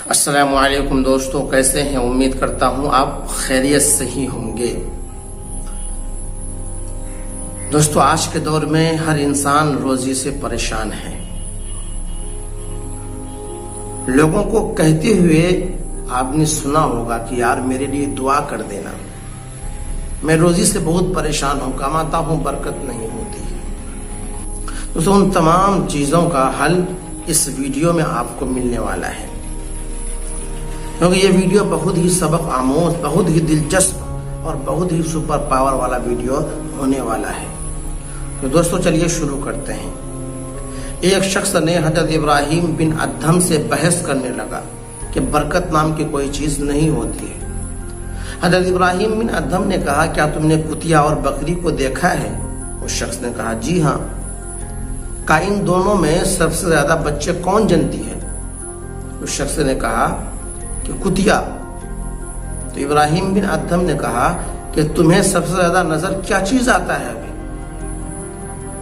السلام علیکم دوستو، کیسے ہیں؟ امید کرتا ہوں آپ خیریت سے ہی ہوں گے۔ دوستو، آج کے دور میں ہر انسان روزی سے پریشان ہے۔ لوگوں کو کہتے ہوئے آپ نے سنا ہوگا کہ یار میرے لیے دعا کر دینا، میں روزی سے بہت پریشان ہوں، کماتا ہوں برکت نہیں ہوتی۔ دوستو، ان تمام چیزوں کا حل اس ویڈیو میں آپ کو ملنے والا ہے، کیونکہ یہ ویڈیو بہت ہی سبق آموز، بہت ہی دلچسپ اور بہت ہی سپر پاور والا ویڈیو ہونے والا ہے۔ تو دوستو چلیے شروع کرتے ہیں۔ ایک شخص نے حضرت ابراہیم بن ادھم سے بحث کرنے لگا کہ برکت نام کی کوئی چیز نہیں ہوتی ہے۔ حضرت ابراہیم بن ادھم نے کہا، کیا تم نے کتیا اور بکری کو دیکھا ہے؟ اس شخص نے کہا، جی ہاں۔ کہا، ان دونوں میں سب سے زیادہ بچے کون جنتی ہے؟ اس شخص نے کہا کہ کتیا۔ تو ابراہیم بن ادھم نے کہا کہ تمہیں سب سے زیادہ نظر کیا چیز آتا ہے ابھی؟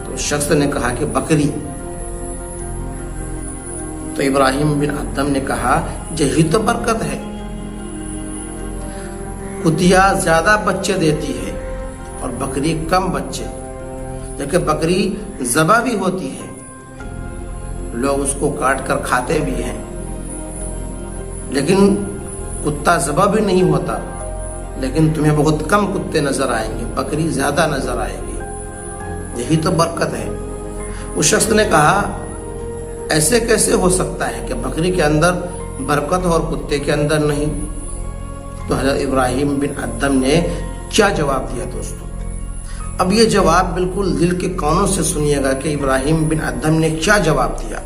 تو اس شخص نے کہا کہ بکری۔ تو ابراہیم بن ادھم نے کہا، یہی تو برکت ہے۔ کتیا زیادہ بچے دیتی ہے اور بکری کم بچے، جبکہ بکری ذبح بھی ہوتی ہے، لوگ اس کو کاٹ کر کھاتے بھی ہیں، لیکن کتا ذبح بھی نہیں ہوتا، لیکن تمہیں بہت کم کتے نظر آئیں گے، بکری زیادہ نظر آئے گی، یہی تو برکت ہے۔ اس شخص نے کہا، ایسے کیسے ہو سکتا ہے کہ بکری کے اندر برکت اور کتے کے اندر نہیں؟ تو حضرت ابراہیم بن ادھم نے کیا جواب دیا دوستو؟ اب یہ جواب بالکل دل کے کونوں سے سنیے گا کہ ابراہیم بن ادھم نے کیا جواب دیا۔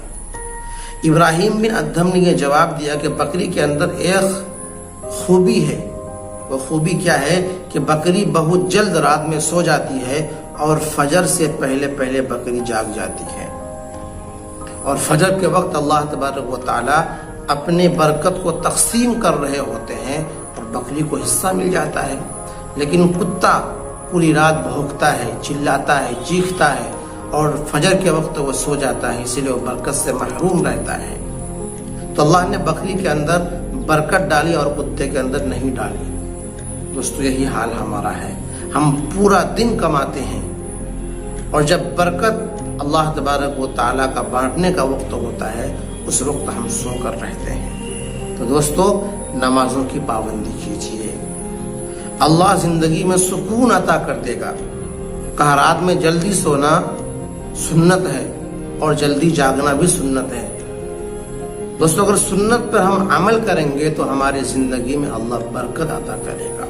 ابراہیم بن ادھم نے یہ جواب دیا کہ بکری کے اندر ایک خوبی ہے۔ وہ خوبی کیا ہے کہ بکری بہت جلد رات میں سو جاتی ہے اور فجر سے پہلے پہلے بکری جاگ جاتی ہے، اور فجر کے وقت اللہ تبارک و تعالی اپنے برکت کو تقسیم کر رہے ہوتے ہیں اور بکری کو حصہ مل جاتا ہے۔ لیکن کتا پوری رات بھونکتا ہے، چلاتا ہے، چیختا ہے، اور فجر کے وقت وہ سو جاتا ہے، اسی لیے وہ برکت سے محروم رہتا ہے۔ تو اللہ نے بکری کے اندر برکت ڈالی اور کتے کے اندر نہیں ڈالی۔ دوستو، یہی حال ہمارا ہے، ہم پورا دن کماتے ہیں، اور جب برکت اللہ تبارک و تعالیٰ کا بانٹنے کا وقت ہوتا ہے، اس وقت ہم سو کر رہتے ہیں۔ تو دوستو، نمازوں کی پابندی کیجیے، اللہ زندگی میں سکون عطا کر دے گا۔ کہا، رات میں جلدی سونا سنت ہے اور جلدی جاگنا بھی سنت ہے۔ دوستو، اگر سنت پر ہم عمل کریں گے تو ہماری زندگی میں اللہ برکت عطا کرے گا۔